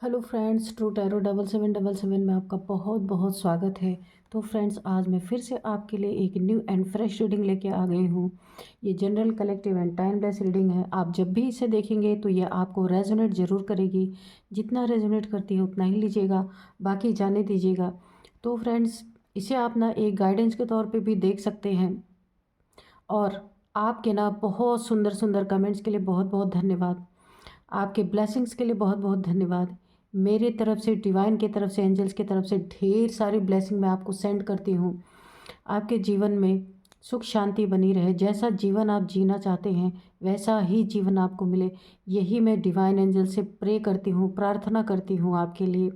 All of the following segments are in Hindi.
हेलो फ्रेंड्स, ट्रू टैरो 7777 में आपका बहुत बहुत स्वागत है। तो फ्रेंड्स, आज मैं फिर से आपके लिए एक न्यू एंड फ्रेश रीडिंग लेके आ गई हूँ। ये general collective and timeless reading है। आप जब भी इसे देखेंगे तो ये आपको रेजोनेट ज़रूर करेगी। जितना रेजोनेट करती है उतना ही लीजिएगा, बाकी जाने दीजिएगा। तो फ्रेंड्स, इसे आप ना एक गाइडेंस के तौर पर भी देख सकते हैं। और आपके ना बहुत सुंदर सुंदर कमेंट्स के लिए बहुत बहुत धन्यवाद। आपके ब्लेसिंग्स के लिए बहुत बहुत धन्यवाद। मेरे तरफ से, डिवाइन की तरफ से, एंजल्स की तरफ से ढेर सारी ब्लेसिंग मैं आपको सेंड करती हूँ। आपके जीवन में सुख शांति बनी रहे। जैसा जीवन आप जीना चाहते हैं वैसा ही जीवन आपको मिले, यही मैं डिवाइन एंजल से प्रे करती हूँ, प्रार्थना करती हूँ आपके लिए।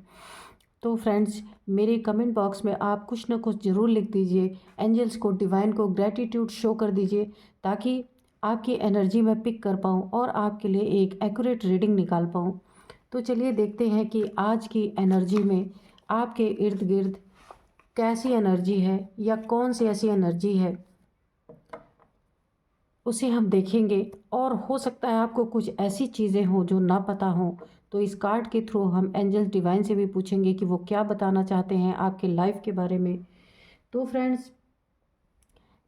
तो फ्रेंड्स, मेरे कमेंट बॉक्स में आप कुछ ना कुछ ज़रूर लिख दीजिए। एंजल्स को, डिवाइन को ग्रैटिट्यूड शो कर दीजिए, ताकि आपकी एनर्जी मैं पिक कर पाऊँ और आपके लिए एक एक्यूरेट रीडिंग निकाल पाऊँ। तो चलिए देखते हैं कि आज की एनर्जी में आपके इर्द गिर्द कैसी एनर्जी है, या कौन सी ऐसी एनर्जी है उसे हम देखेंगे। और हो सकता है आपको कुछ ऐसी चीज़ें हों जो ना पता हों, तो इस कार्ड के थ्रू हम एंजल डिवाइन से भी पूछेंगे कि वो क्या बताना चाहते हैं आपके लाइफ के बारे में। तो फ्रेंड्स,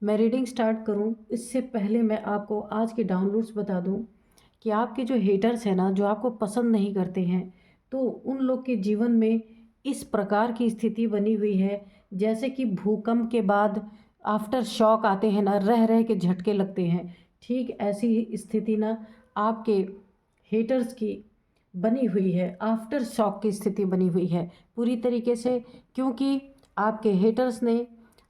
मैं रीडिंग स्टार्ट करूं इससे पहले मैं आपको आज के डाउनलोड्स बता दूं कि आपके जो हेटर्स हैं ना, जो आपको पसंद नहीं करते हैं, तो उन लोग के जीवन में इस प्रकार की स्थिति बनी हुई है, जैसे कि भूकंप के बाद आफ्टर शॉक आते हैं ना, रह रह के झटके लगते हैं। ठीक ऐसी ही स्थिति ना आपके हेटर्स की बनी हुई है। आफ्टर शॉक की स्थिति बनी हुई है पूरी तरीके से, क्योंकि आपके हेटर्स ने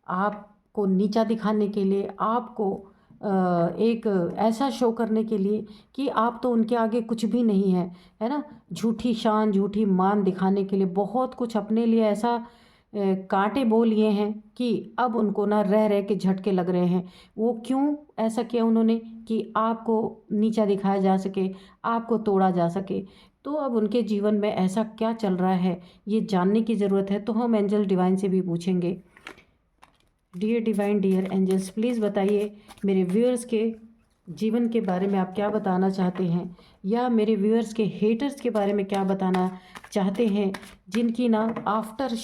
आपको नीचा दिखाने के लिए, आपको एक ऐसा शो करने के लिए कि आप तो उनके आगे कुछ भी नहीं है, है ना। झूठी शान, झूठी मान दिखाने के लिए बहुत कुछ अपने लिए ऐसा कांटे बो लिए हैं कि अब उनको ना रह रह के झटके लग रहे हैं। वो क्यों ऐसा किया उन्होंने? कि आपको नीचा दिखाया जा सके, आपको तोड़ा जा सके। तो अब उनके जीवन में ऐसा क्या चल रहा है, ये जानने की ज़रूरत है। तो हम एंजल डिवाइन से भी पूछेंगे। Dear divine, dear angels, please बताइए मेरे व्यूअर्स के जीवन के बारे में आप क्या बताना चाहते हैं, या मेरे व्यूअर्स के हेटर्स के बारे में क्या बताना चाहते हैं, जिनकी ना आफ्टर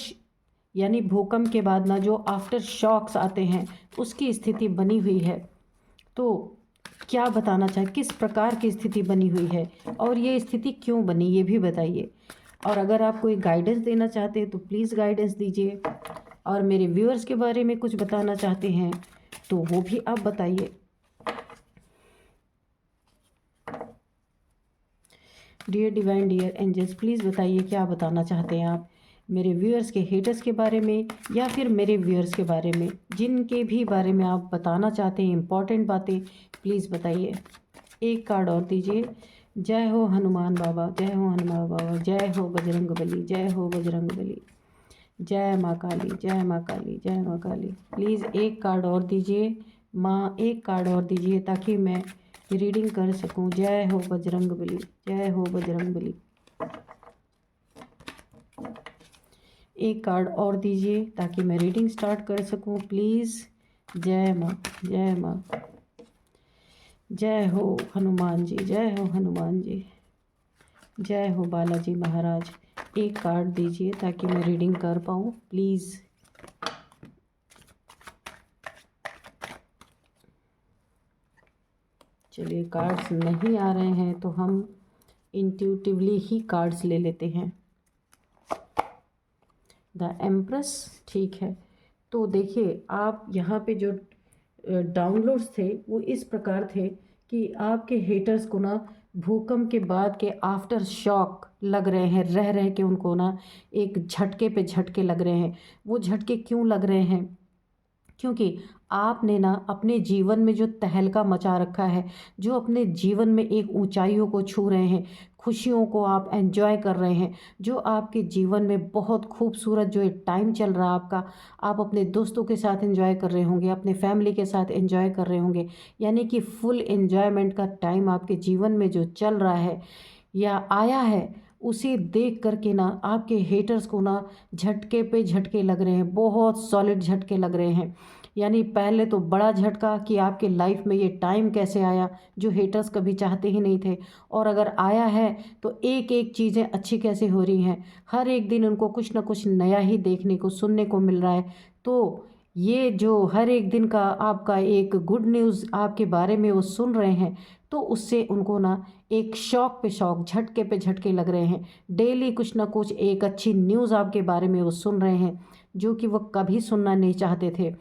यानी भूकंप के बाद ना जो आफ्टर शॉक्स आते हैं उसकी स्थिति बनी हुई है। तो क्या बताना चाहे, किस प्रकार की स्थिति बनी हुई है, और ये स्थिति क्यों बनी, ये भी बताइए। और अगर आप कोई गाइडेंस देना चाहते हैं तो प्लीज़ गाइडेंस दीजिए। और मेरे व्यूअर्स के बारे में कुछ बताना चाहते हैं तो वो भी आप बताइए। Dear divine, dear angels, please बताइए क्या बताना चाहते हैं आप मेरे व्यूअर्स के हेटर्स के बारे में, या फिर मेरे व्यूअर्स के बारे में, जिनके भी बारे में आप बताना चाहते हैं इंपॉर्टेंट बातें, प्लीज़ बताइए। एक कार्ड और दीजिए। जय हो हनुमान बाबा, जय हो हनुमान बाबा, जय हो बजरंग बली, जय हो बजरंग बली, जय माँ काली, जय माँ काली, जय माँ काली। प्लीज़ एक कार्ड और दीजिए माँ, एक कार्ड और दीजिए ताकि मैं रीडिंग कर सकूं। जय हो बजरंग बली, जय हो बजरंग बली। एक कार्ड और दीजिए ताकि मैं रीडिंग स्टार्ट कर सकूं प्लीज़। जय माँ, जय माँ, जय हो हनुमान जी, जय हो हनुमान जी, जय हो बालाजी महाराज। एक कार्ड दीजिए ताकि मैं रीडिंग कर पाऊँ प्लीज़। चलिए, कार्ड्स नहीं आ रहे हैं तो हम इंट्यूटिवली ही कार्ड्स ले लेते हैं। द एम्प्रेस, ठीक है। तो देखिए, आप यहाँ पे जो डाउनलोड्स थे वो इस प्रकार थे कि आपके हेटर्स को ना भूकंप के बाद के आफ्टर शॉक लग रहे हैं, रह रह के उनको ना एक झटके पे झटके लग रहे हैं। वो झटके क्यों लग रहे हैं? क्योंकि आपने ना अपने जीवन में जो तहलका मचा रखा है, जो अपने जीवन में एक ऊंचाइयों को छू रहे हैं, खुशियों को आप एंजॉय कर रहे हैं, जो आपके जीवन में बहुत खूबसूरत जो एक टाइम चल रहा है आपका, आप अपने दोस्तों के साथ एंजॉय कर रहे होंगे, अपने फैमिली के साथ एंजॉय कर रहे होंगे, यानी कि फुल एंजॉयमेंट का टाइम आपके जीवन में जो चल रहा है या आया है, उसे देख करके ना आपके हेटर्स को ना झटके पे झटके लग रहे हैं, बहुत सॉलिड झटके लग रहे हैं। यानी पहले तो बड़ा झटका कि आपके लाइफ में ये टाइम कैसे आया जो हेटर्स कभी चाहते ही नहीं थे, और अगर आया है तो एक एक चीज़ें अच्छी कैसे हो रही हैं, हर एक दिन उनको कुछ ना कुछ नया ही देखने को सुनने को मिल रहा है। तो ये जो हर एक दिन का आपका एक गुड न्यूज़ आपके बारे में वो सुन रहे हैं, तो उससे उनको ना एक शौक पे शौक, झटके पे झटके लग रहे हैं। डेली कुछ ना कुछ एक अच्छी न्यूज़ आपके बारे में वो सुन रहे हैं जो कि वो कभी सुनना नहीं चाहते थे।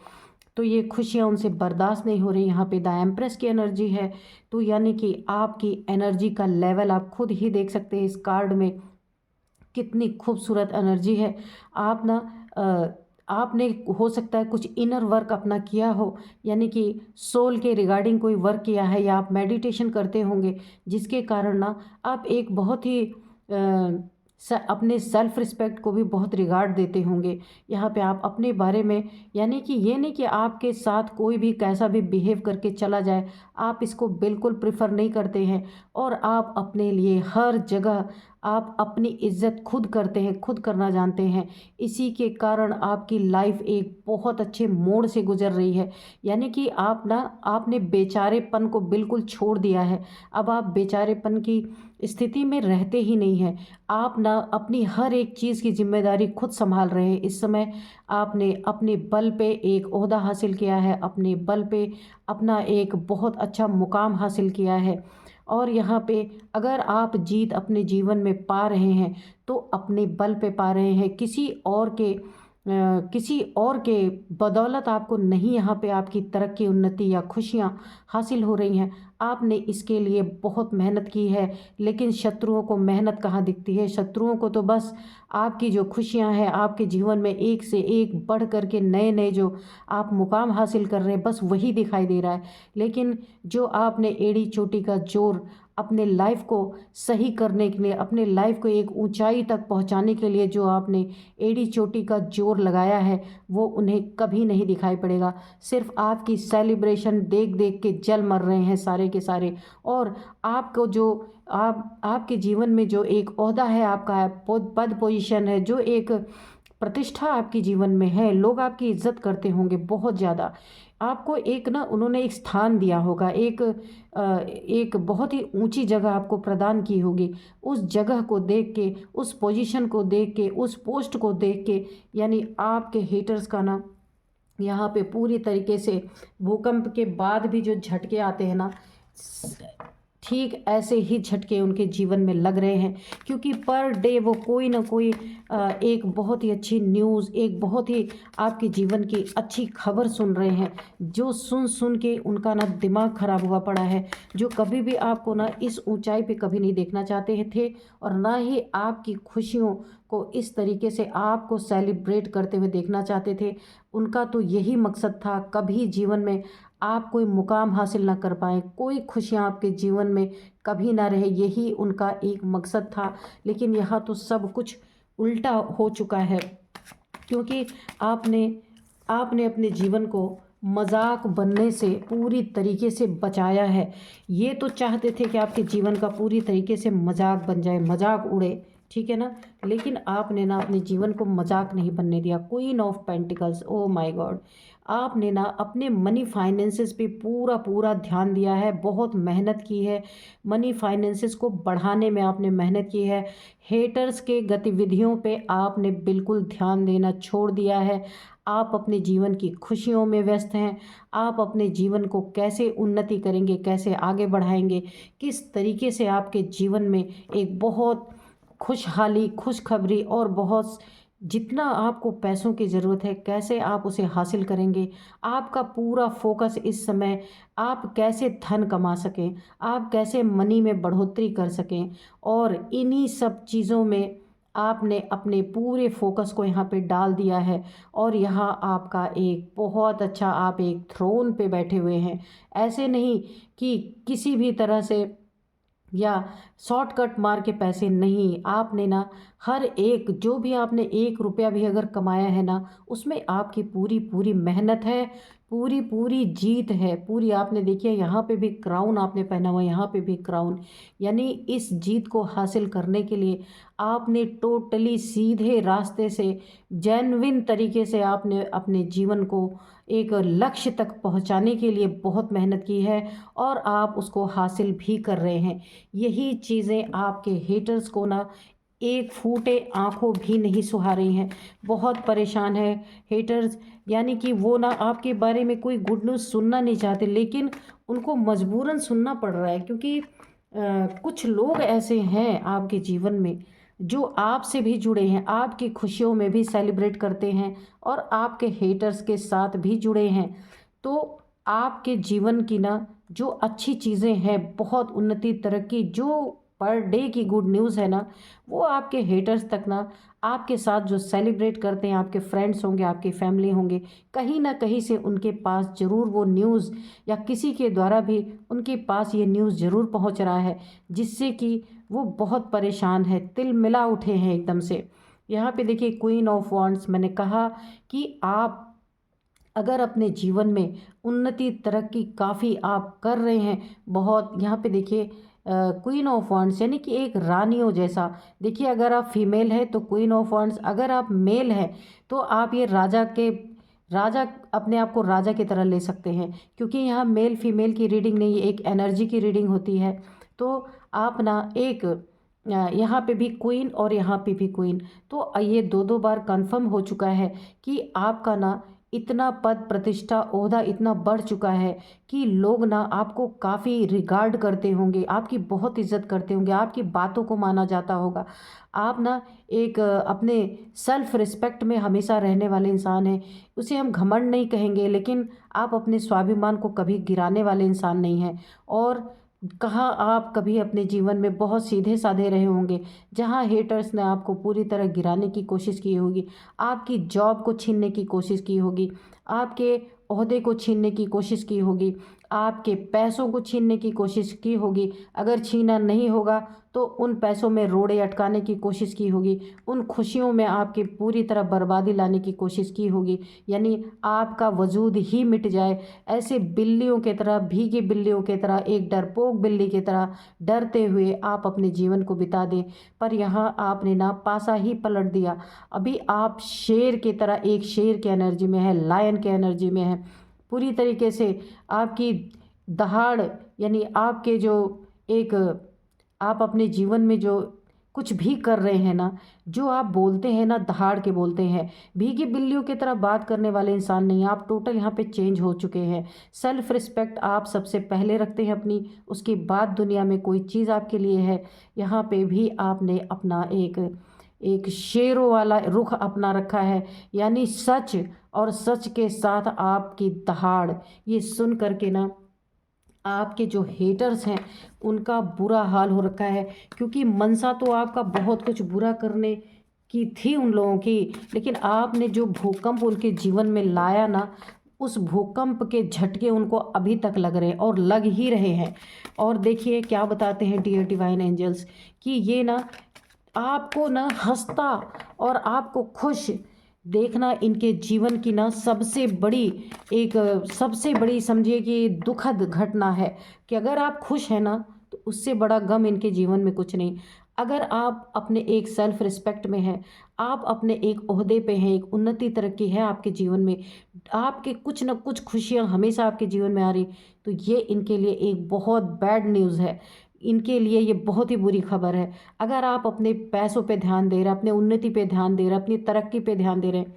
तो ये खुशियाँ उनसे बर्दाश्त नहीं हो रही। यहाँ पे द एम्प्रेस की एनर्जी है, तो यानी कि आपकी एनर्जी का लेवल आप खुद ही देख सकते हैं इस कार्ड में, कितनी खूबसूरत एनर्जी है। आप ना आपने हो सकता है कुछ इनर वर्क अपना किया हो, यानी कि सोल के रिगार्डिंग कोई वर्क किया है, या आप मेडिटेशन करते होंगे जिसके कारण ना आप एक बहुत ही अपने सेल्फ रिस्पेक्ट को भी बहुत रिगार्ड देते होंगे। यहाँ पे आप अपने बारे में, यानी कि ये नहीं कि आपके साथ कोई भी कैसा भी बिहेव करके चला जाए, आप इसको बिल्कुल प्रेफर नहीं करते हैं, और आप अपने लिए हर जगह आप अपनी इज्जत खुद करते हैं, खुद करना जानते हैं। इसी के कारण आपकी लाइफ एक बहुत अच्छे मोड़ से गुजर रही है। यानी कि आप ना, आपने बेचारेपन को बिल्कुल छोड़ दिया है। अब आप बेचारेपन की स्थिति में रहते ही नहीं हैं। आप ना अपनी हर एक चीज़ की जिम्मेदारी खुद संभाल रहे हैं। इस समय आपने अपने बल पे एक ओहदा हासिल किया है, अपने बल पे अपना एक बहुत अच्छा मुकाम हासिल किया है। और यहाँ पे अगर आप जीत अपने जीवन में पा रहे हैं तो अपने बल पे पा रहे हैं, किसी और के बदौलत आपको नहीं। यहाँ पे आपकी तरक्की, उन्नति या खुशियाँ हासिल हो रही हैं। आपने इसके लिए बहुत मेहनत की है, लेकिन शत्रुओं को मेहनत कहाँ दिखती है। शत्रुओं को तो बस आपकी जो खुशियाँ हैं, आपके जीवन में एक से एक बढ़ कर के नए नए जो आप मुकाम हासिल कर रहे हैं, बस वही दिखाई दे रहा है। लेकिन जो आपने एड़ी चोटी का जोर अपने लाइफ को सही करने के लिए, अपने लाइफ को एक ऊंचाई तक पहुंचाने के लिए जो आपने एड़ी चोटी का जोर लगाया है, वो उन्हें कभी नहीं दिखाई पड़ेगा। सिर्फ आपकी सेलिब्रेशन देख देख के जल मर रहे हैं सारे के सारे। और आपको जो आपके जीवन में जो एक ओहदा है, आपका पद पोजीशन है, जो एक प्रतिष्ठा आपके जीवन में है, लोग आपकी इज्जत करते होंगे बहुत ज़्यादा। आपको एक ना उन्होंने एक स्थान दिया होगा, एक बहुत ही ऊंची जगह आपको प्रदान की होगी। उस जगह को देख के, उस पोजीशन को देख के, उस पोस्ट को देख के, यानी आपके हेटर्स का ना यहाँ पे पूरी तरीके से भूकंप के बाद भी जो झटके आते हैं ना, ठीक ऐसे ही झटके उनके जीवन में लग रहे हैं। क्योंकि पर डे वो कोई ना कोई एक बहुत ही अच्छी न्यूज़, एक बहुत ही आपके जीवन की अच्छी खबर सुन रहे हैं, जो सुन सुन के उनका ना दिमाग ख़राब हुआ पड़ा है। जो कभी भी आपको ना इस ऊंचाई पे कभी नहीं देखना चाहते थे, और ना ही आपकी खुशियों को इस तरीके से आपको सेलिब्रेट करते हुए देखना चाहते थे। उनका तो यही मकसद था, कभी जीवन में आप कोई मुकाम हासिल ना कर पाएँ, कोई खुशियाँ आपके जीवन में कभी ना रहे, यही उनका एक मकसद था। लेकिन यहाँ तो सब कुछ उल्टा हो चुका है, क्योंकि आपने आपने अपने जीवन को मजाक बनने से पूरी तरीके से बचाया है। ये तो चाहते थे कि आपके जीवन का पूरी तरीके से मजाक बन जाए, मजाक उड़े, ठीक है ना। लेकिन आपने ना अपने जीवन को मजाक नहीं बनने दिया। Queen of pentacles, oh my God, आपने ना अपने मनी फाइनेंसेस पे पूरा पूरा ध्यान दिया है, बहुत मेहनत की है, मनी फाइनेंसेस को बढ़ाने में आपने मेहनत की है। हेटर्स के गतिविधियों पे आपने बिल्कुल ध्यान देना छोड़ दिया है। आप अपने जीवन की खुशियों में व्यस्त हैं। आप अपने जीवन को कैसे उन्नति करेंगे, कैसे आगे बढ़ाएंगे, किस तरीके से आपके जीवन में एक बहुत खुशहाली, खुशखबरी और बहुत जितना आपको पैसों की ज़रूरत है, कैसे आप उसे हासिल करेंगे। आपका पूरा फोकस इस समय आप कैसे धन कमा सकें, आप कैसे मनी में बढ़ोतरी कर सकें, और इन्हीं सब चीज़ों में आपने अपने पूरे फोकस को यहाँ पे डाल दिया है। और यहाँ आपका एक बहुत अच्छा, आप एक थ्रोन पे बैठे हुए हैं। ऐसे नहीं कि किसी भी तरह से या शॉर्टकट मार के पैसे नहीं, आपने ना हर एक, जो भी आपने 1 रुपया भी अगर कमाया है ना, उसमें आपकी पूरी पूरी मेहनत है, पूरी पूरी जीत है पूरी। आपने देखिए यहाँ पे भी क्राउन आपने पहना हुआ, यहाँ पे भी क्राउन, यानी इस जीत को हासिल करने के लिए आपने टोटली सीधे रास्ते से जेन्युइन तरीके से आपने अपने जीवन को एक लक्ष्य तक पहुंचाने के लिए बहुत मेहनत की है और आप उसको हासिल भी कर रहे हैं। यही चीज़ें आपके हेटर्स को ना एक फूटे आँखों भी नहीं सुहा रही हैं, बहुत परेशान है हेटर्स। यानी कि वो ना आपके बारे में कोई गुड न्यूज़ सुनना नहीं चाहते, लेकिन उनको मजबूरन सुनना पड़ रहा है, क्योंकि कुछ लोग ऐसे हैं आपके जीवन में जो आपसे भी जुड़े हैं, आपकी खुशियों में भी सेलिब्रेट करते हैं और आपके हेटर्स के साथ भी जुड़े हैं। तो आपके जीवन की ना जो अच्छी चीज़ें हैं, बहुत उन्नति तरक्की, जो पर डे की गुड न्यूज़ है ना, वो आपके हेटर्स तक ना आपके साथ जो सेलिब्रेट करते हैं, आपके फ्रेंड्स होंगे, आपकी फैमिली होंगे, कहीं ना कहीं से उनके पास ज़रूर वो न्यूज़ या किसी के द्वारा भी उनके पास ये न्यूज़ ज़रूर पहुंच रहा है, जिससे कि वो बहुत परेशान है, तिल मिला उठे हैं एकदम से। यहाँ पे देखिए क्वीन ऑफ वांड्स, मैंने कहा कि आप अगर अपने जीवन में उन्नति तरक्की काफ़ी आप कर रहे हैं, बहुत यहाँ पे देखिए क्वीन ऑफ वांड्स यानी कि एक रानियों जैसा। देखिए अगर आप फीमेल है तो क्वीन ऑफ वांड्स, अगर आप मेल है तो आप ये राजा अपने आप को राजा की तरह ले सकते हैं, क्योंकि यहाँ मेल फीमेल की रीडिंग नहीं, एक एनर्जी की रीडिंग होती है। तो आप ना एक यहाँ पे भी क्वीन और यहाँ पे भी क्वीन, तो ये दो दो बार कंफर्म हो चुका है कि आपका ना इतना पद प्रतिष्ठा ओहदा इतना बढ़ चुका है कि लोग ना आपको काफ़ी रिगार्ड करते होंगे, आपकी बहुत इज्जत करते होंगे, आपकी बातों को माना जाता होगा। आप ना एक अपने सेल्फ रिस्पेक्ट में हमेशा रहने वाले इंसान हैं। उसे हम घमंड नहीं कहेंगे, लेकिन आप अपने स्वाभिमान को कभी गिराने वाले इंसान नहीं हैं। और कहाँ आप कभी अपने जीवन में बहुत सीधे साधे रहे होंगे, जहाँ हेटर्स ने आपको पूरी तरह गिराने की कोशिश की होगी, आपकी जॉब को छीनने की कोशिश की होगी, आपके ओहदे को छीनने की कोशिश की होगी, आपके पैसों को छीनने की कोशिश की होगी। अगर छीना नहीं होगा तो उन पैसों में रोड़े अटकाने की कोशिश की होगी, उन खुशियों में आपकी पूरी तरह बर्बादी लाने की कोशिश की होगी, यानी आपका वजूद ही मिट जाए। ऐसे बिल्लियों की तरह, भीगी बिल्लियों की तरह, एक डरपोक बिल्ली की तरह डरते हुए आप अपने जीवन को बिता दें। पर यहाँ आपने ना पासा ही पलट दिया। अभी आप शेर की तरह, एक शेर की एनर्जी में है, लायन की एनर्जी में है पूरी तरीके से। आपकी दहाड़ यानी आपके जो एक आप अपने जीवन में जो कुछ भी कर रहे हैं ना, जो आप बोलते हैं ना, दहाड़ के बोलते हैं। भीगी बिल्लियों की तरह बात करने वाले इंसान नहीं, आप टोटल यहाँ पे चेंज हो चुके हैं। सेल्फ रिस्पेक्ट आप सबसे पहले रखते हैं अपनी, उसके बाद दुनिया में कोई चीज़ आपके लिए है। यहाँ पे भी आपने अपना एक एक शेरों वाला रुख अपना रखा है, यानी सच और सच के साथ आपकी दहाड़। ये सुन करके ना आपके जो हेटर्स हैं उनका बुरा हाल हो रखा है, क्योंकि मनसा तो आपका बहुत कुछ बुरा करने की थी उन लोगों की, लेकिन आपने जो भूकंप उनके जीवन में लाया ना, उस भूकंप के झटके उनको अभी तक लग रहे हैं और लग ही रहे हैं। और देखिए क्या बताते हैं डियर डिवाइन एंजल्स, कि ये ना आपको ना हंसता और आपको खुश देखना इनके जीवन की ना सबसे बड़ी एक सबसे बड़ी समझिए कि दुखद घटना है, कि अगर आप खुश हैं ना तो उससे बड़ा गम इनके जीवन में कुछ नहीं। अगर आप अपने एक सेल्फ रिस्पेक्ट में हैं, आप अपने एक ओहदे पे हैं, एक उन्नति तरक्की है आपके जीवन में, आपके कुछ न कुछ खुशियाँ हमेशा आपके जीवन में आ रही, तो ये इनके लिए एक बहुत बैड न्यूज़ है। इनके लिए ये बहुत ही बुरी खबर है। अगर आप अपने पैसों पे ध्यान दे रहे हैं, अपने उन्नति पे ध्यान दे रहे हैं, अपनी तरक्की पे ध्यान दे रहे हैं,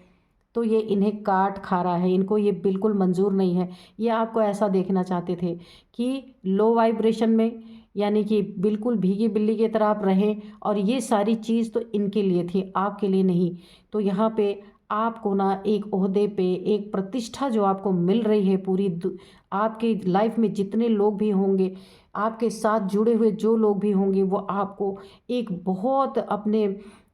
तो ये इन्हें काट खा रहा है, इनको ये बिल्कुल मंजूर नहीं है। ये आपको ऐसा देखना चाहते थे कि लो वाइब्रेशन में, यानी कि बिल्कुल भीगी बिल्ली की तरह आप रहें, और ये सारी चीज़ तो इनके लिए थी, आपके लिए नहीं। तो यहाँ पे आपको ना एक ओहदे पे एक प्रतिष्ठा जो आपको मिल रही है, आपके लाइफ में जितने लोग भी होंगे, आपके साथ जुड़े हुए जो लोग भी होंगे, वो आपको एक बहुत अपने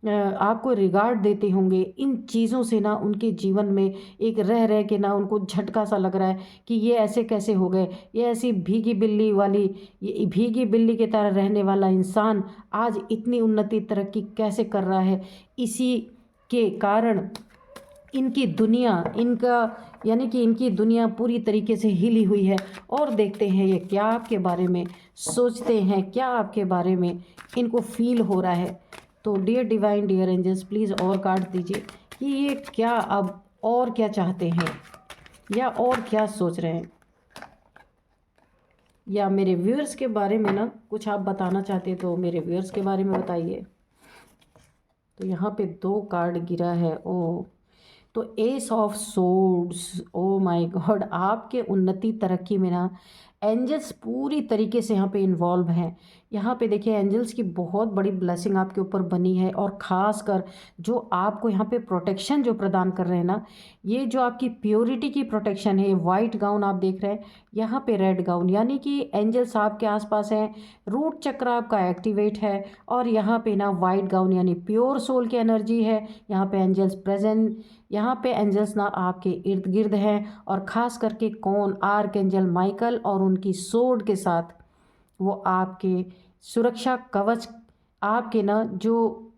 आपको रिगार्ड देते होंगे। इन चीज़ों से ना उनके जीवन में एक रह रह के ना उनको झटका सा लग रहा है कि ये ऐसे कैसे हो गए, ये ऐसी भीगी बिल्ली वाली, ये भीगी बिल्ली की तरह रहने वाला इंसान आज इतनी उन्नति तरक्की कैसे कर रहा है। इसी के कारण इनकी दुनिया, इनका यानी कि इनकी दुनिया पूरी तरीके से हिली हुई है। और देखते हैं ये क्या आपके बारे में सोचते हैं, क्या आपके बारे में इनको फील हो रहा है। तो dear divine, dear angels, please और कार्ड दीजिए कि ये क्या अब और क्या चाहते हैं या और क्या सोच रहे हैं, या मेरे व्यूअर्स के बारे में ना कुछ आप बताना चाहते हैं तो मेरे व्यूअर्स के बारे में बताइए। तो यहाँ पे 2 कार्ड गिरा है। ओ, तो S of swords, oh my God, आपके उन्नति तरक्की में ना एंजल्स पूरी तरीके से यहाँ पे इन्वॉल्व हैं। यहाँ पे देखिए एंजल्स की बहुत बड़ी ब्लेसिंग आपके ऊपर बनी है, और ख़ास कर जो आपको यहाँ पे प्रोटेक्शन जो प्रदान कर रहे हैं ना, ये जो आपकी प्योरिटी की प्रोटेक्शन है। वाइट गाउन आप देख रहे हैं, यहाँ पे रेड गाउन, यानी कि एंजल्स आपके आसपास हैं। रूट चक्र आपका एक्टिवेट है, और यहाँ पे ना वाइट गाउन यानी प्योर सोल की एनर्जी है। यहाँ पे एंजल्स प्रेजेंट, यहाँ पे एंजल्स ना आपके इर्द गिर्द हैं, और ख़ास करके कौन, आर्क एंजल माइकल और उनकी सोर्ड के साथ वो आपके सुरक्षा कवच, आपके ना जो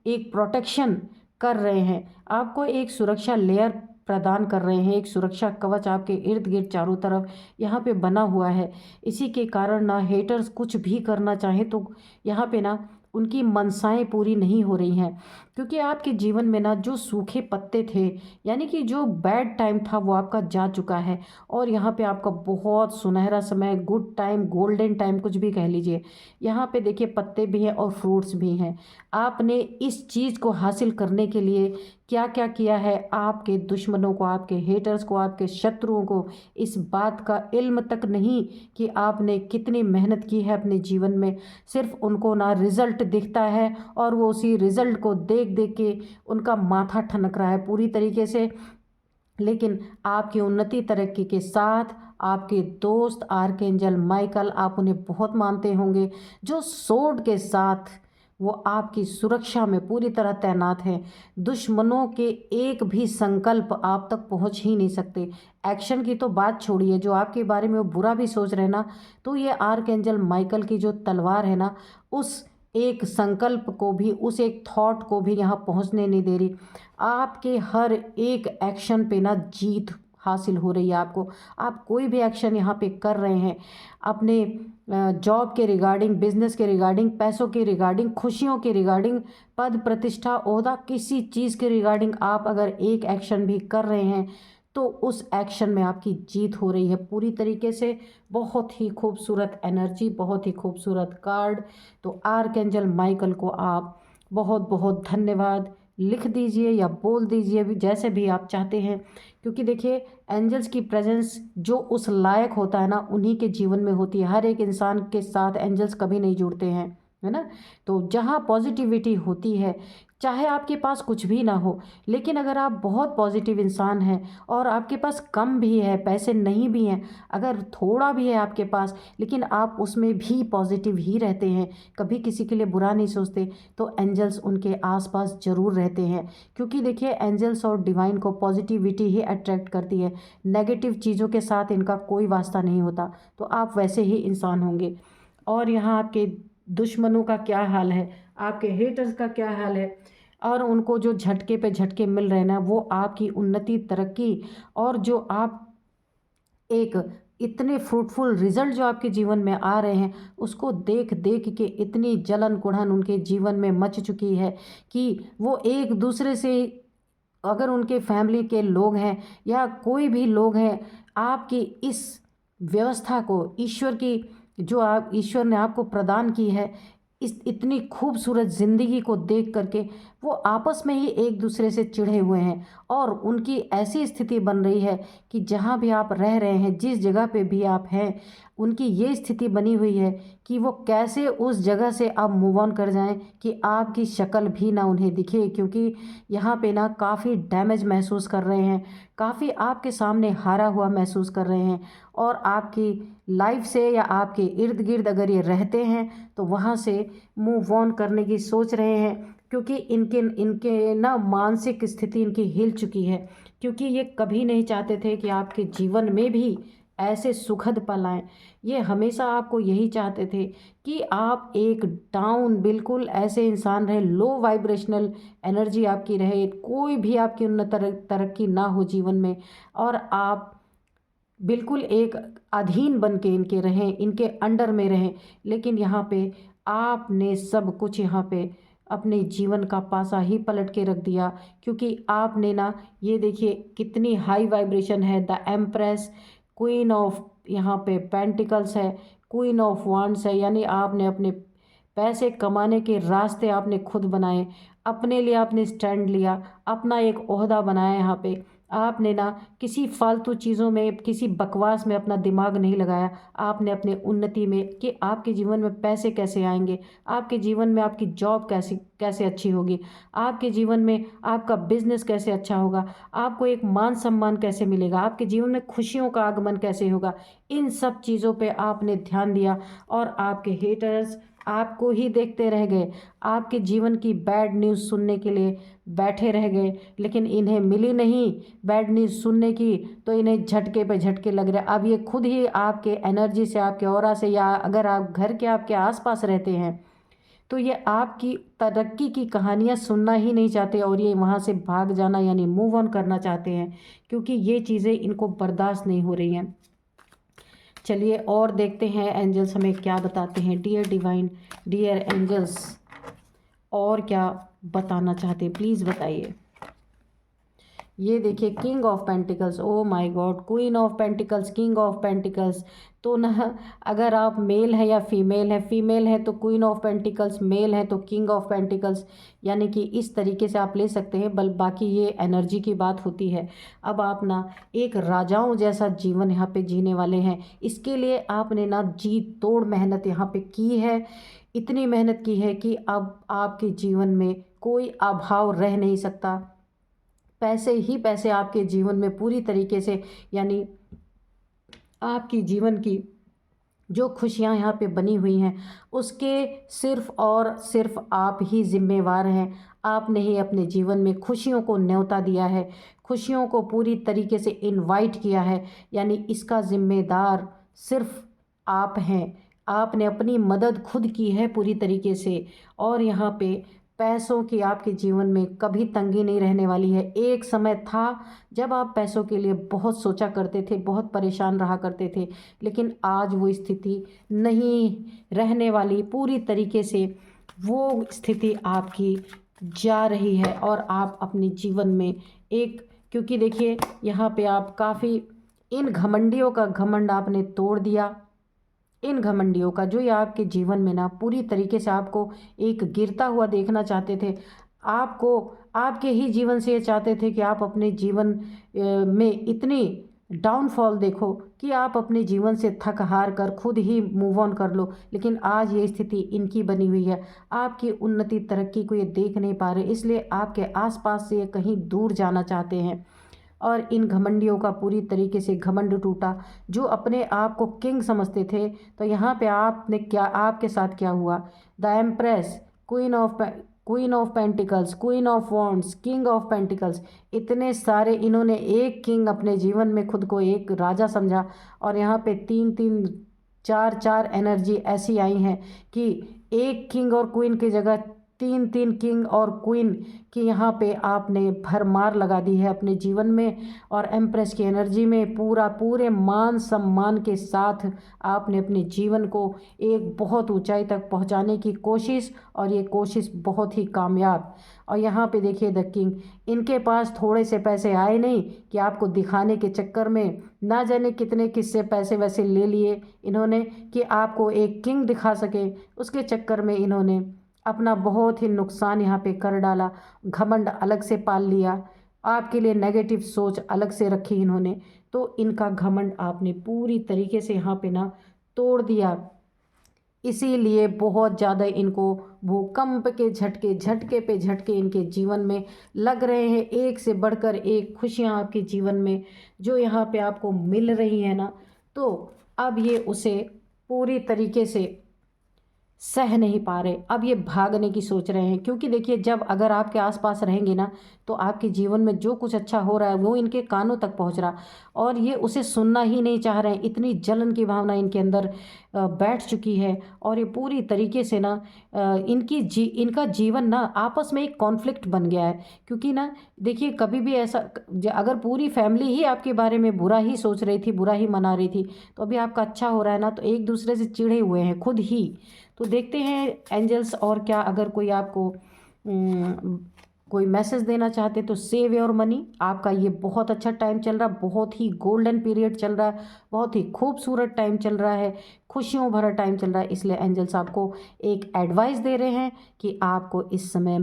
एक प्रोटेक्शन कर रहे हैं, आपको एक सुरक्षा लेयर प्रदान कर रहे हैं। एक सुरक्षा कवच आपके इर्द गिर्द चारों तरफ यहाँ पे बना हुआ है। इसी के कारण ना हेटर्स कुछ भी करना चाहें तो यहाँ पे ना उनकी मनसाएं पूरी नहीं हो रही हैं, क्योंकि आपके जीवन में ना जो सूखे पत्ते थे, यानी कि जो बैड टाइम था, वो आपका जा चुका है। और यहाँ पे आपका बहुत सुनहरा समय, गुड टाइम, गोल्डन टाइम, कुछ भी कह लीजिए। यहाँ पे देखिए पत्ते भी हैं और फ्रूट्स भी हैं। आपने इस चीज़ को हासिल करने के लिए क्या क्या किया है, आपके दुश्मनों को, आपके हेटर्स को, आपके शत्रुओं को इस बात का इल्म तक नहीं कि आपने कितनी मेहनत की है अपने जीवन में। सिर्फ उनको ना रिज़ल्ट दिखता है, और वो उसी रिज़ल्ट को देख देख के उनका माथा ठनक रहा है पूरी तरीके से। लेकिन आपकी उन्नति तरक्की के साथ आपके दोस्त आर्कएंजल माइकल, आप उन्हें बहुत मानते होंगे, जो सोर्ड के साथ वो आपकी सुरक्षा में पूरी तरह तैनात हैं। दुश्मनों के एक भी संकल्प आप तक पहुंच ही नहीं सकते। एक्शन की तो बात छोड़िए, जो आपके बारे में वो बुरा भी सोच रहे हैं ना, तो ये आर्कएंजल माइकल की जो तलवार है ना, उस एक संकल्प को भी, उस एक थॉट को भी यहाँ पहुँचने नहीं दे रही। आपके हर एक एक्शन पे ना जीत हासिल हो रही है आपको। आप कोई भी एक्शन यहाँ पे कर रहे हैं, अपने जॉब के रिगार्डिंग, बिजनेस के रिगार्डिंग, पैसों के रिगार्डिंग, खुशियों के रिगार्डिंग, पद प्रतिष्ठा ओहदा, किसी चीज़ के रिगार्डिंग आप अगर एक एक्शन भी कर रहे हैं तो उस एक्शन में आपकी जीत हो रही है पूरी तरीके से। बहुत ही खूबसूरत एनर्जी, बहुत ही खूबसूरत कार्ड। तो आर्कएंजल माइकल को आप बहुत बहुत धन्यवाद लिख दीजिए या बोल दीजिए, भी जैसे भी आप चाहते हैं, क्योंकि देखिए एंजल्स की प्रेजेंस जो उस लायक होता है ना, उन्हीं के जीवन में होती है। हर एक इंसान के साथ एंजल्स कभी नहीं जुड़ते हैं, है ना। तो जहाँ पॉजिटिविटी होती है, चाहे आपके पास कुछ भी ना हो, लेकिन अगर आप बहुत पॉजिटिव इंसान हैं और आपके पास कम भी है, पैसे नहीं भी हैं, अगर थोड़ा भी है आपके पास, लेकिन आप उसमें भी पॉजिटिव ही रहते हैं, कभी किसी के लिए बुरा नहीं सोचते, तो एंजल्स उनके आसपास ज़रूर रहते हैं। क्योंकि देखिए एंजल्स और डिवाइन को पॉजिटिविटी ही अट्रैक्ट करती है, नेगेटिव चीज़ों के साथ इनका कोई वास्ता नहीं होता। तो आप वैसे ही इंसान होंगे। और यहाँ आपके दुश्मनों का क्या हाल है, आपके हेटर्स का क्या हाल है, और उनको जो झटके पे झटके मिल रहे हैं ना, वो आपकी उन्नति तरक्की, और जो आप एक इतने फ्रूटफुल रिजल्ट जो आपके जीवन में आ रहे हैं, उसको देख देख के इतनी जलन कुढ़न उनके जीवन में मच चुकी है कि वो एक दूसरे से, अगर उनके फैमिली के लोग हैं या कोई भी लोग हैं, आपकी इस व्यवस्था को, ईश्वर की जो आप, ईश्वर ने आपको प्रदान की है, इस इतनी खूबसूरत ज़िंदगी को देख करके वो आपस में ही एक दूसरे से चिढ़े हुए हैं। और उनकी ऐसी स्थिति बन रही है कि जहाँ भी आप रह रहे हैं, जिस जगह पे भी आप हैं, उनकी ये स्थिति बनी हुई है कि वो कैसे उस जगह से अब मूव ऑन कर जाएं कि आपकी शक्ल भी ना उन्हें दिखे। क्योंकि यहाँ पे ना काफ़ी डैमेज महसूस कर रहे हैं, काफ़ी आपके सामने हारा हुआ महसूस कर रहे हैं, और आपकी लाइफ से या आपके इर्द गिर्द अगर ये रहते हैं तो वहाँ से मूव ऑन करने की सोच रहे हैं। क्योंकि इनके इनके ना मानसिक स्थिति इनकी हिल चुकी है, क्योंकि ये कभी नहीं चाहते थे कि आपके जीवन में भी ऐसे सुखद पल आएँ। ये हमेशा आपको यही चाहते थे कि आप एक डाउन बिल्कुल ऐसे इंसान रहे, लो वाइब्रेशनल एनर्जी आपकी रहे, कोई भी आपकी उन्नत तरक्की ना हो जीवन में, और आप बिल्कुल एक अधीन बन के इनके रहें, इनके अंडर में रहें। लेकिन यहाँ पे आपने सब कुछ यहाँ पे अपने जीवन का पासा ही पलट के रख दिया, क्योंकि आपने ना, ये देखिए कितनी हाई वाइब्रेशन है, द एम्प्रेस, क्वीन ऑफ यहाँ पे पेंटिकल्स है, क्वीन ऑफ वांड्स है, यानी आपने अपने पैसे कमाने के रास्ते आपने खुद बनाए, अपने लिए आपने स्टैंड लिया, अपना एक ओहदा बनाया। यहाँ पे आपने ना किसी फालतू चीज़ों में, किसी बकवास में अपना दिमाग नहीं लगाया। आपने अपने उन्नति में कि आपके जीवन में पैसे कैसे आएंगे, आपके जीवन में आपकी जॉब कैसे कैसे अच्छी होगी, आपके जीवन में आपका बिजनेस कैसे अच्छा होगा, आपको एक मान सम्मान कैसे मिलेगा, आपके जीवन में खुशियों का आगमन कैसे होगा, इन सब चीज़ों पे आपने ध्यान दिया। और आपके हेटर्स आपको ही देखते रह गए, आपके जीवन की बैड न्यूज़ सुनने के लिए बैठे रह गए, लेकिन इन्हें मिली नहीं बैड न्यूज़ सुनने की, तो इन्हें झटके पे झटके लग रहे। अब ये खुद ही आपके एनर्जी से, आपके ऑरा से, या अगर आप घर के आपके आसपास रहते हैं तो ये आपकी तरक्की की कहानियाँ सुनना ही नहीं चाहते, और ये वहाँ से भाग जाना यानी मूव ऑन करना चाहते हैं, क्योंकि ये चीज़ें इनको बर्दाश्त नहीं हो रही हैं। चलिए और देखते हैं एंजल्स हमें क्या बताते हैं। डियर डिवाइन, डियर एंजल्स, और क्या बताना चाहते हैं, प्लीज़ बताइए। ये देखिए king of pentacles, oh my God, queen of pentacles, king of pentacles. तो ना, अगर आप मेल है या फीमेल है तो क्वीन ऑफ पेंटिकल्स, मेल है तो किंग ऑफ पेंटिकल्स, यानी कि इस तरीके से आप ले सकते हैं। बाकी ये एनर्जी की बात होती है। अब आप ना एक राजाओं जैसा जीवन यहाँ पे जीने वाले हैं। इसके लिए आपने ना जी तोड़ मेहनत यहाँ पे की है, इतनी मेहनत की है कि अब आपके जीवन में कोई अभाव रह नहीं सकता। पैसे ही पैसे आपके जीवन में पूरी तरीके से, यानी आपकी जीवन की जो खुशियाँ यहाँ पे बनी हुई हैं उसके सिर्फ़ और सिर्फ़ आप ही ज़िम्मेवार हैं। आपने ही अपने जीवन में खुशियों को न्योता दिया है, खुशियों को पूरी तरीके से इनवाइट किया है, यानी इसका ज़िम्मेदार सिर्फ़ आप हैं। आपने अपनी मदद खुद की है पूरी तरीके से, और यहाँ पे पैसों की आपके जीवन में कभी तंगी नहीं रहने वाली है। एक समय था जब आप पैसों के लिए बहुत सोचा करते थे, बहुत परेशान रहा करते थे, लेकिन आज वो स्थिति नहीं रहने वाली। पूरी तरीके से वो स्थिति आपकी जा रही है, और आप अपने जीवन में एक, क्योंकि देखिए यहाँ पे आप काफ़ी, इन घमंडियों का घमंड आपने तोड़ दिया। इन घमंडियों का जो ये आपके जीवन में ना पूरी तरीके से आपको एक गिरता हुआ देखना चाहते थे, आपको आपके ही जीवन से ये चाहते थे कि आप अपने जीवन में इतनी डाउनफॉल देखो कि आप अपने जीवन से थक हार कर खुद ही मूव ऑन कर लो। लेकिन आज ये स्थिति इनकी बनी हुई है, आपकी उन्नति तरक्की को ये देख नहीं पा रहे, इसलिए आपके आसपास से ये कहीं दूर जाना चाहते हैं। और इन घमंडियों का पूरी तरीके से घमंड टूटा। जो अपने आप को किंग समझते थे, तो यहाँ पे आपने क्या, आपके साथ क्या हुआ, the empress, queen of pentacles, queen of wands, king of pentacles, इतने सारे इन्होंने एक किंग अपने जीवन में खुद को एक राजा समझा, और यहाँ पे तीन तीन चार चार एनर्जी ऐसी आई हैं कि एक किंग और क्वीन की जगह तीन तीन किंग और क्वीन की यहाँ पे आपने भरमार लगा दी है अपने जीवन में। और एम्प्रेस की एनर्जी में पूरे मान सम्मान के साथ आपने अपने जीवन को एक बहुत ऊंचाई तक पहुँचाने की कोशिश, और ये कोशिश बहुत ही कामयाब। और यहाँ पे देखिए द किंग, इनके पास थोड़े से पैसे आए नहीं कि आपको दिखाने के चक्कर में ना जाने कितने किससे पैसे वैसे ले लिए इन्होंने कि आपको एक किंग दिखा सके। उसके चक्कर में इन्होंने अपना बहुत ही नुकसान यहाँ पे कर डाला, घमंड अलग से पाल लिया, आपके लिए नेगेटिव सोच अलग से रखी इन्होंने। तो इनका घमंड आपने पूरी तरीके से यहाँ पे ना तोड़ दिया। इसीलिए बहुत ज़्यादा इनको भूकंप के झटके झटके पे झटके इनके जीवन में लग रहे हैं, एक से बढ़कर एक खुशियाँ आपके जीवन में जो यहाँ पे आपको मिल रही है ना, तो अब ये उसे पूरी तरीके से सह नहीं पा रहे, अब ये भागने की सोच रहे हैं। क्योंकि देखिए, जब अगर आपके आसपास रहेंगे ना, तो आपके जीवन में जो कुछ अच्छा हो रहा है वो इनके कानों तक पहुंच रहा, और ये उसे सुनना ही नहीं चाह रहे हैं। इतनी जलन की भावना इनके अंदर बैठ चुकी है, और ये पूरी तरीके से ना इनका जीवन ना आपस में एक कॉन्फ्लिक्ट बन गया है। क्योंकि ना देखिए, कभी भी ऐसा अगर पूरी फैमिली ही आपके बारे में बुरा ही सोच रही थी, बुरा ही मना रही थी, तो अभी आपका अच्छा हो रहा है ना, तो एक दूसरे से चिढ़े हुए हैं खुद ही। तो देखते हैं एंजल्स और क्या, अगर कोई आपको कोई मैसेज देना चाहते तो सेव योर मनी। आपका ये बहुत अच्छा टाइम चल रहा, बहुत ही गोल्डन पीरियड चल रहा है, बहुत ही खूबसूरत टाइम चल रहा है, खुशियों भरा टाइम चल रहा है। इसलिए एंजल्स आपको एक एडवाइस दे रहे हैं कि आपको इस समय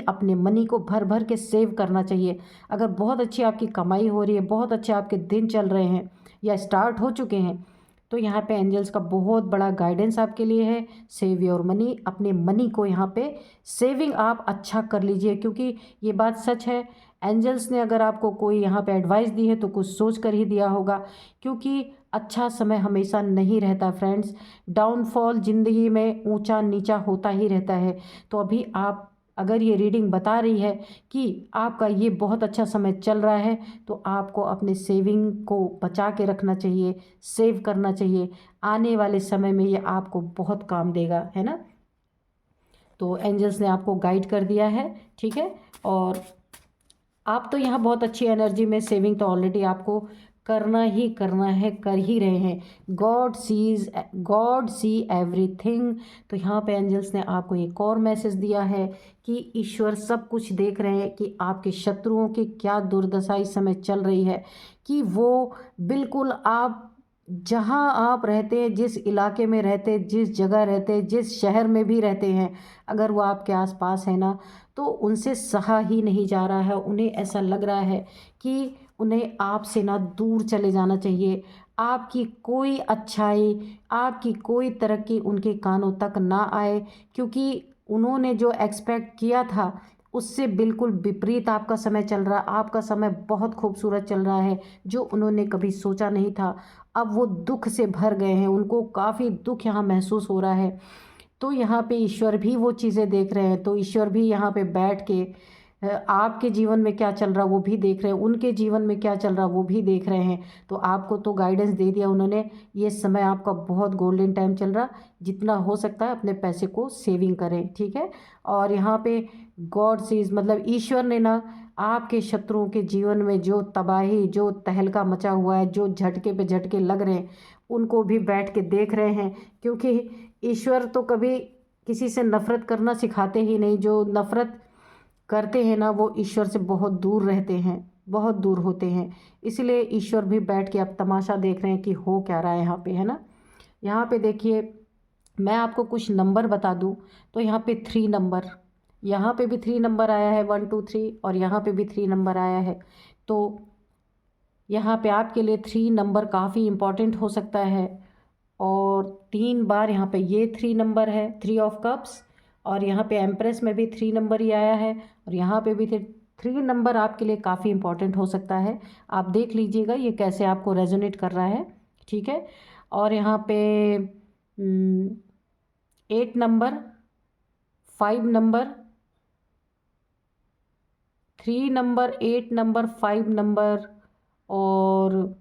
अपने मनी को भर भर के सेव करना चाहिए। अगर बहुत अच्छी आपकी कमाई हो रही है, बहुत अच्छे आपके दिन चल रहे हैं या स्टार्ट हो चुके हैं, तो यहाँ पे एंजल्स का बहुत बड़ा गाइडेंस आपके लिए है। सेव योर मनी, अपने मनी को यहाँ पे सेविंग आप अच्छा कर लीजिए। क्योंकि ये बात सच है, एंजल्स ने अगर आपको कोई यहाँ पे एडवाइस दी है तो कुछ सोच कर ही दिया होगा। क्योंकि अच्छा समय हमेशा नहीं रहता फ्रेंड्स, डाउनफॉल ज़िंदगी में ऊंचा नीचा होता ही रहता है। तो अभी आप, अगर ये रीडिंग बता रही है कि आपका ये बहुत अच्छा समय चल रहा है, तो आपको अपने सेविंग को बचा के रखना चाहिए, सेव करना चाहिए। आने वाले समय में ये आपको बहुत काम देगा, है ना। तो एंजल्स ने आपको गाइड कर दिया है, ठीक है। और आप तो यहाँ बहुत अच्छी एनर्जी में, सेविंग तो ऑलरेडी आपको करना ही करना है, कर ही रहे हैं। God see everything. तो यहाँ पे एंजल्स ने आपको एक और मैसेज दिया है कि ईश्वर सब कुछ देख रहे हैं कि आपके शत्रुओं की क्या दुर्दशा इस समय चल रही है। कि वो बिल्कुल आप जहाँ आप रहते हैं, जिस इलाके में रहते हैं, जिस जगह रहते हैं, जिस शहर में भी रहते हैं, अगर वो आपके आसपास है ना, तो उनसे सहा ही नहीं जा रहा है। उन्हें ऐसा लग रहा है कि उन्हें आपसे ना दूर चले जाना चाहिए। आपकी कोई अच्छाई, आपकी कोई तरक्की उनके कानों तक ना आए। क्योंकि उन्होंने जो एक्सपेक्ट किया था उससे बिल्कुल विपरीत आपका समय चल रहा है। आपका समय बहुत खूबसूरत चल रहा है, जो उन्होंने कभी सोचा नहीं था। अब वो दुख से भर गए हैं, उनको काफ़ी दुख यहाँ महसूस हो रहा है। तो यहाँ पे ईश्वर भी वो चीज़ें देख रहे हैं। तो ईश्वर भी यहाँ पे बैठ के आपके जीवन में क्या चल रहा वो भी देख रहे हैं, उनके जीवन में क्या चल रहा वो भी देख रहे हैं। तो आपको तो गाइडेंस दे दिया उन्होंने। ये समय आपका बहुत गोल्डन टाइम चल रहा, जितना हो सकता है अपने पैसे को सेविंग करें, ठीक है। और यहाँ पे गॉड सीज, मतलब ईश्वर ने ना आपके शत्रुओं के जीवन में जो तबाही, जो तहलका मचा हुआ है, जो झटके पे झटके लग रहे हैं, उनको भी बैठ के देख रहे हैं। क्योंकि ईश्वर तो कभी किसी से नफ़रत करना सिखाते ही नहीं। जो नफ़रत करते हैं ना, वो ईश्वर से बहुत दूर रहते हैं, बहुत दूर होते हैं। इसलिए ईश्वर भी बैठ के अब तमाशा देख रहे हैं कि हो क्या रहा है यहाँ पे, है ना। यहाँ पे देखिए, मैं आपको कुछ नंबर बता दूँ तो यहाँ पे 3 नंबर, यहाँ पे भी 3 नंबर आया है, 1 2 3, और यहाँ पे भी 3 नंबर आया है। तो यहाँ पे आपके लिए 3 नंबर काफ़ी इम्पॉर्टेंट हो सकता है। और 3 बार यहाँ पे ये 3 नंबर है, 3 ऑफ कप्स। और यहाँ पे एम्प्रेस में भी 3 नंबर ही आया है, और यहाँ पे भी 3 नंबर आपके लिए काफ़ी इम्पॉर्टेंट हो सकता है। आप देख लीजिएगा ये कैसे आपको रेजोनेट कर रहा है, ठीक है। और यहाँ पे 8 number, 5 number, 3 number, 8 number, 5 number, और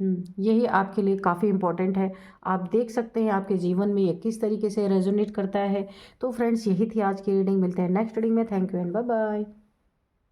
यही आपके लिए काफ़ी इम्पोर्टेंट है। आप देख सकते हैं आपके जीवन में ये किस तरीके से रेजोनेट करता है। तो फ्रेंड्स, यही थी आज की रीडिंग। मिलते हैं नेक्स्ट रीडिंग में। Thank you and bye bye.